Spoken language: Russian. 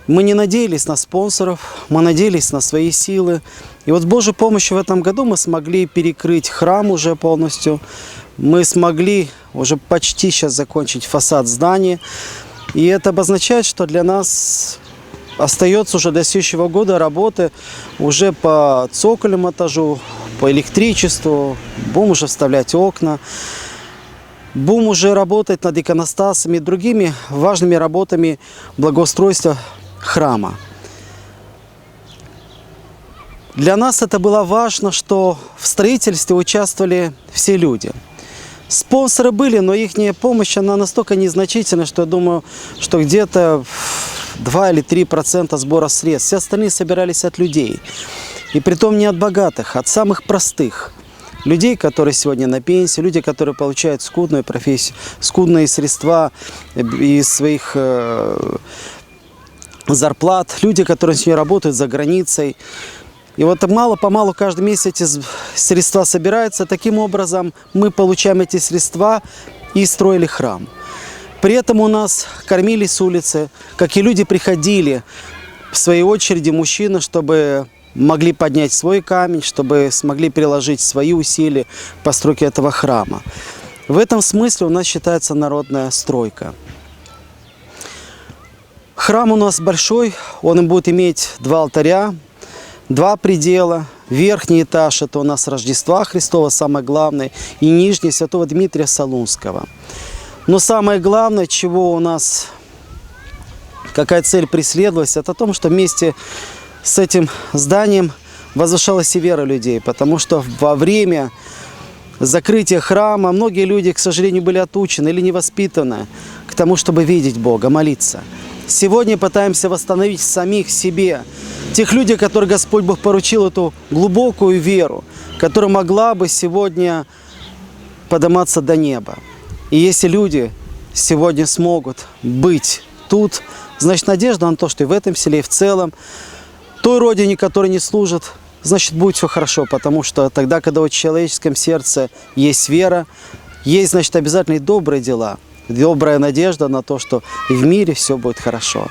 Мы не надеялись на спонсоров, мы надеялись на свои силы. И вот с Божьей помощью в этом году мы смогли перекрыть храм уже полностью. Мы смогли уже почти сейчас закончить фасад здания. И это обозначает, что для нас остается уже до следующего года работы уже по цокольному этажу, по электричеству. Будем уже вставлять окна. Будем уже работать над иконостасами и другими важными работами благоустройства храма. Для нас это было важно, что в строительстве участвовали все люди. Спонсоры были, но их помощь она настолько незначительна, что я думаю, что где-то 2 или 3% сбора средств. Все остальные собирались от людей. И притом не от богатых, а от самых простых. Людей, которые сегодня на пенсии, люди, которые получают скудную профессию, скудные средства из своих зарплат, люди, которые сегодня работают за границей. И вот мало-помалу каждый месяц эти средства собираются. Таким образом мы получаем эти средства и строили храм. При этом у нас кормили с улицы, как и люди приходили в своей очереди, мужчины, чтобы могли поднять свой камень, чтобы смогли приложить свои усилия к постройке этого храма. В этом смысле у нас считается народная стройка. Храм у нас большой, он будет иметь 2 алтаря, 2 предела. Верхний этаж – это у нас Рождества Христова, самое главное, и нижний – Святого Дмитрия Солунского. Но самое главное, чего у нас, какая цель преследовалась, это то, что вместе с этим зданием возвышалась и вера людей, потому что во время закрытия храма многие люди, к сожалению, были отучены или не воспитаны к тому, чтобы видеть Бога, молиться. Сегодня пытаемся восстановить в самих себе тех людей, которым Господь Бог поручил эту глубокую веру, которая могла бы сегодня подниматься до неба. И если люди сегодня смогут быть тут, значит, надежда на то, что и в этом селе, и в целом, той родине, которой не служат, значит, будет все хорошо, потому что тогда, когда в человеческом сердце есть вера, есть, значит, обязательно и добрые дела, добрая надежда на то, что и в мире все будет хорошо.